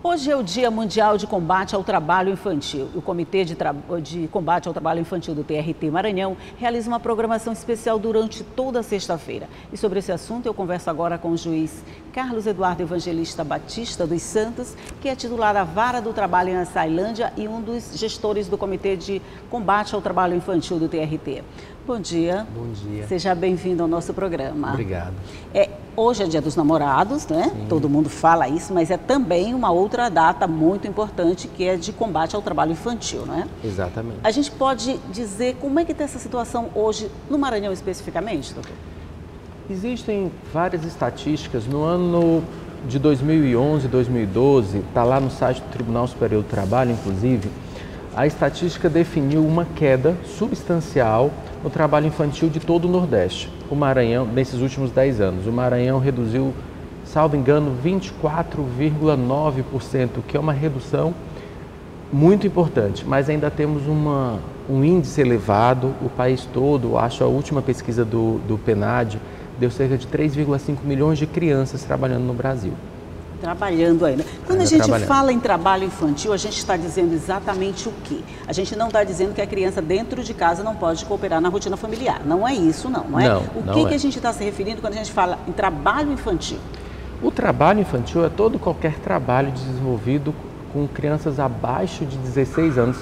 Hoje é o Dia Mundial de Combate ao Trabalho Infantil. O Comitê de Combate ao Trabalho Infantil do TRT Maranhão realiza uma programação especial durante toda a sexta-feira. E sobre esse assunto eu converso agora com o juiz Carlos Eduardo Evangelista Batista dos Santos, que é titular da Vara do Trabalho em Açailândia e um dos gestores do Comitê de Combate ao Trabalho Infantil do TRT. Bom dia. Bom dia. Seja bem-vindo ao nosso programa. Obrigado. Hoje é Dia dos Namorados, né? Sim. Todo mundo fala isso, mas é também uma outra data muito importante que é de combate ao trabalho infantil, né? Exatamente. A gente pode dizer como é que está essa situação hoje no Maranhão especificamente, doutor? Existem várias estatísticas. No ano de 2011, 2012, está lá no site do Tribunal Superior do Trabalho, inclusive, a estatística definiu uma queda substancial no trabalho infantil de todo o Nordeste. O Maranhão, nesses últimos 10 anos, o Maranhão reduziu, salvo engano, 24,9%, que é uma redução muito importante, mas ainda temos um índice elevado. O país todo, acho a última pesquisa do PNAD, deu cerca de 3,5 milhões de crianças trabalhando no Brasil. Trabalhando aí, né? Quando ainda a gente trabalhando. fala em trabalho infantil, a gente está dizendo exatamente o quê? A gente não está dizendo que a criança dentro de casa não pode cooperar na rotina familiar. Não é isso, não é? Não, o não que é. que a gente está se referindo quando a gente fala em trabalho infantil? O trabalho infantil é qualquer trabalho desenvolvido com crianças abaixo de 16 anos,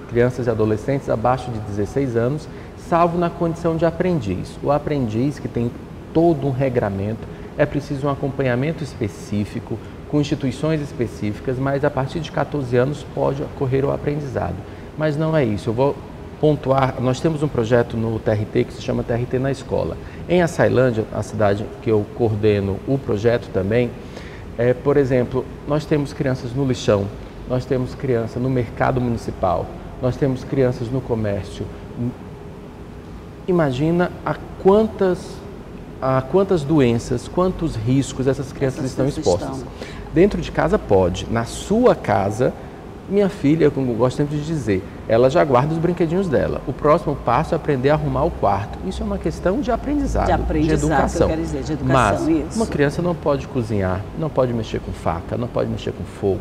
crianças e adolescentes abaixo de 16 anos, salvo na condição de aprendiz. O aprendiz, que tem todo um regramento, é preciso um acompanhamento específico, com instituições específicas, mas a partir de 14 anos pode ocorrer o aprendizado. Mas não é isso. Eu vou pontuar, nós temos um projeto no TRT que se chama TRT na Escola. Em Açailândia, a cidade que eu coordeno o projeto também, por exemplo, nós temos crianças no lixão, nós temos crianças no mercado municipal, nós temos crianças no comércio. Imagina a quantas doenças, quantos riscos essas crianças estão expostas. Dentro de casa pode, na sua casa, minha filha, como eu gosto sempre de dizer, ela já guarda os brinquedinhos dela. O próximo passo é aprender a arrumar o quarto. Isso é uma questão de aprendizado, de educação. Que eu quero dizer, de educação. Mas isso. Uma criança não pode cozinhar, não pode mexer com faca, não pode mexer com fogo,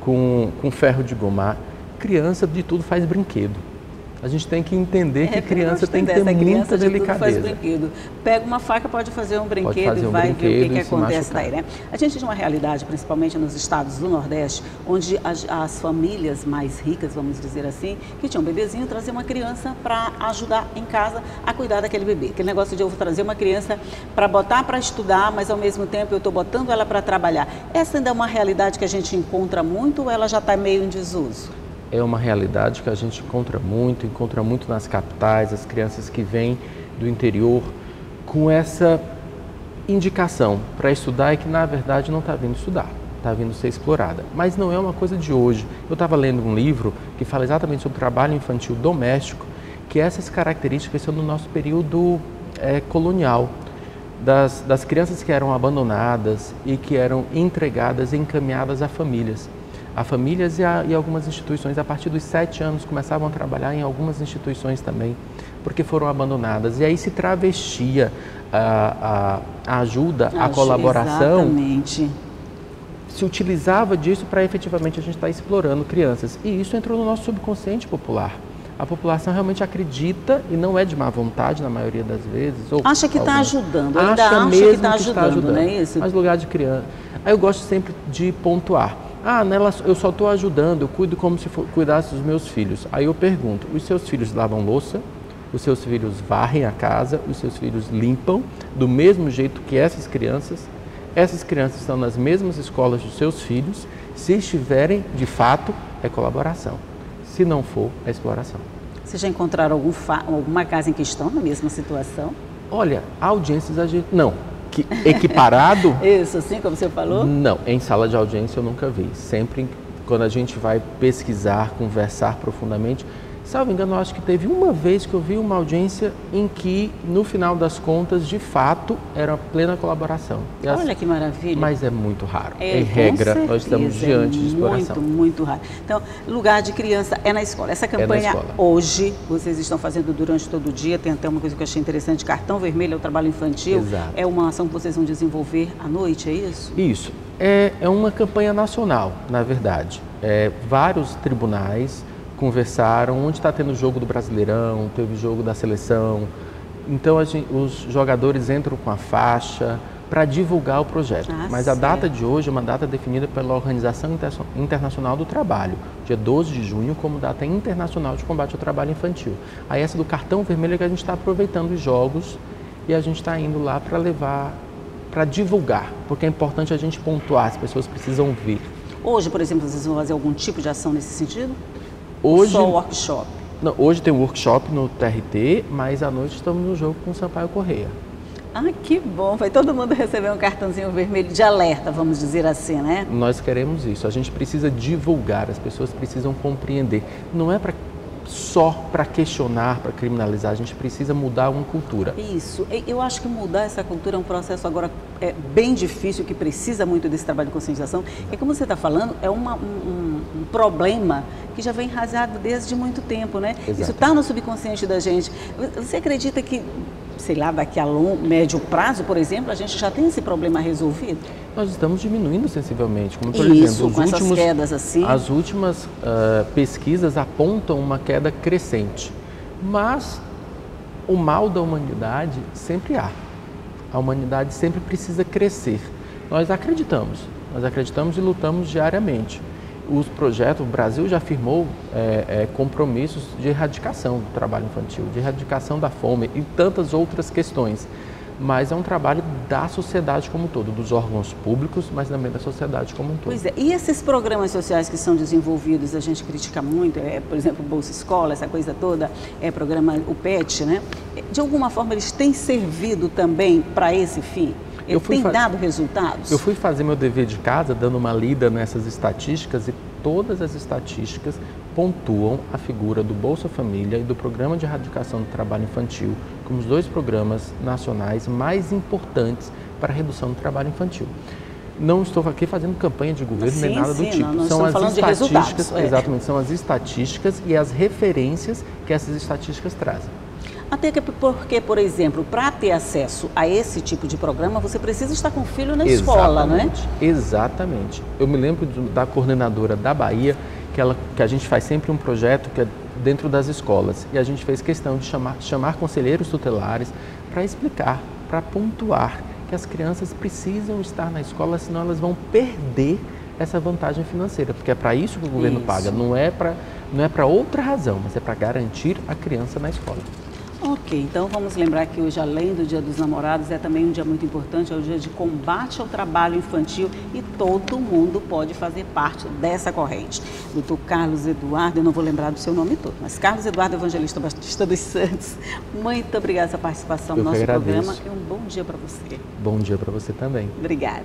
com ferro de gomar. Criança de tudo faz brinquedo. A gente tem que entender que criança tem que ter muita delicadeza. Faz brinquedo. Pega uma faca, pode fazer um brinquedo e vai ver o que acontece daí, né? A gente tem uma realidade, principalmente nos estados do Nordeste, onde as famílias mais ricas, vamos dizer assim, que tinham um bebezinho, trazer uma criança para ajudar em casa a cuidar daquele bebê. Aquele negócio de eu vou trazer uma criança para botar para estudar, mas ao mesmo tempo eu estou botando ela para trabalhar. Essa ainda é uma realidade que a gente encontra muito ou ela já está meio em desuso? É uma realidade que a gente encontra muito nas capitais, as crianças que vêm do interior com essa indicação para estudar e que na verdade não está vindo estudar, está vindo ser explorada. Mas não é uma coisa de hoje. Eu estava lendo um livro que fala exatamente sobre trabalho infantil doméstico, que essas características são do nosso período colonial, das crianças que eram abandonadas e que eram entregadas e encaminhadas a famílias e algumas instituições. A partir dos 7 anos começavam a trabalhar em algumas instituições também, porque foram abandonadas. E aí se travestia a ajuda, a colaboração. Exatamente. Se utilizava disso para efetivamente a gente estar explorando crianças. E isso entrou no nosso subconsciente popular. A população realmente acredita, e não é de má vontade na maioria das vezes. Acha que está ajudando, acha ainda mesmo que está ajudando, não é isso? Mas lugar de criança. Aí eu gosto sempre de pontuar. Nela eu só estou ajudando, eu cuido como se cuidasse dos meus filhos. Aí eu pergunto, os seus filhos lavam louça? Os seus filhos varrem a casa? Os seus filhos limpam do mesmo jeito que essas crianças? Essas crianças estão nas mesmas escolas dos seus filhos? Se estiverem, de fato, é colaboração. Se não for, é exploração. Vocês já encontraram alguma casa em que estão na mesma situação? Olha, audiências a gente... Não. Equiparado? Isso, assim como você falou? Não, em sala de audiência eu nunca vi. Sempre quando a gente vai pesquisar, conversar profundamente, salvo engano, eu acho que teve uma vez que eu vi uma audiência em que, no final das contas, de fato, era plena colaboração. Olha que maravilha. Mas é muito raro. Em regra, nós estamos diante de exploração. Muito raro. Então, lugar de criança é na escola. Essa campanha hoje, vocês estão fazendo durante todo o dia, tem até uma coisa que eu achei interessante, cartão vermelho é o trabalho infantil. Exato. É uma ação que vocês vão desenvolver à noite, é isso? Isso. É uma campanha nacional, na verdade. Vários tribunais conversaram, onde está tendo o jogo do Brasileirão, teve o jogo da seleção. Então os jogadores entram com a faixa para divulgar o projeto. Mas a data de hoje é uma data definida pela Organização Internacional do Trabalho, dia 12 de junho, como data internacional de combate ao trabalho infantil. Aí essa do cartão vermelho é que a gente está aproveitando os jogos e a gente está indo lá para levar, para divulgar, porque é importante a gente pontuar, as pessoas precisam ver. Hoje, por exemplo, vocês vão fazer algum tipo de ação nesse sentido? Hoje, só workshop? Não, hoje tem um workshop no TRT, mas à noite estamos no jogo com o Sampaio Corrêa. Ah, que bom! Vai todo mundo receber um cartãozinho vermelho de alerta, vamos dizer assim, né? Nós queremos isso. A gente precisa divulgar, as pessoas precisam compreender. Não é só para questionar, para criminalizar, a gente precisa mudar uma cultura. Isso. Eu acho que mudar essa cultura é um processo agora bem difícil, que precisa muito desse trabalho de conscientização. E como você está falando, é um problema que já vem rasgado desde muito tempo, né? Exatamente. Isso está no subconsciente da gente. Você acredita que, sei lá, daqui a médio prazo, por exemplo, a gente já tem esse problema resolvido? Nós estamos diminuindo sensivelmente, como por exemplo, essas quedas assim. As últimas pesquisas apontam uma queda crescente, mas o mal da humanidade sempre há. A humanidade sempre precisa crescer. Nós acreditamos e lutamos diariamente. Os projetos, o Brasil já firmou compromissos de erradicação do trabalho infantil, de erradicação da fome e tantas outras questões. Mas é um trabalho da sociedade como um todo, dos órgãos públicos, mas também da sociedade como um todo. Pois é, e esses programas sociais que são desenvolvidos, a gente critica muito, por exemplo, Bolsa Escola, essa coisa toda, programa, o PET, né? De alguma forma eles têm servido também para esse fim? Tem dado resultados? Eu fui fazer meu dever de casa, dando uma lida nessas estatísticas, e todas as estatísticas pontuam a figura do Bolsa Família e do Programa de Erradicação do Trabalho Infantil como os dois programas nacionais mais importantes para a redução do trabalho infantil. Não estou aqui fazendo campanha de governo nem nada do tipo. Não são as estatísticas, exatamente, são as estatísticas e as referências que essas estatísticas trazem. Até porque, por exemplo, para ter acesso a esse tipo de programa, você precisa estar com o filho na escola, não é? Exatamente. Eu me lembro da coordenadora da Bahia, que a gente faz sempre um projeto que é dentro das escolas. E a gente fez questão de chamar conselheiros tutelares para explicar, para pontuar que as crianças precisam estar na escola, senão elas vão perder essa vantagem financeira. Porque é para isso que o governo paga, não é para outra razão, mas é para garantir a criança na escola. Ok, então vamos lembrar que hoje, além do Dia dos Namorados, é também um dia muito importante, é o dia de combate ao trabalho infantil e todo mundo pode fazer parte dessa corrente. Doutor Carlos Eduardo, eu não vou lembrar do seu nome todo, mas Carlos Eduardo Evangelista Batista dos Santos, muito obrigada pela participação no nosso programa e um bom dia para você. Bom dia para você também. Obrigada.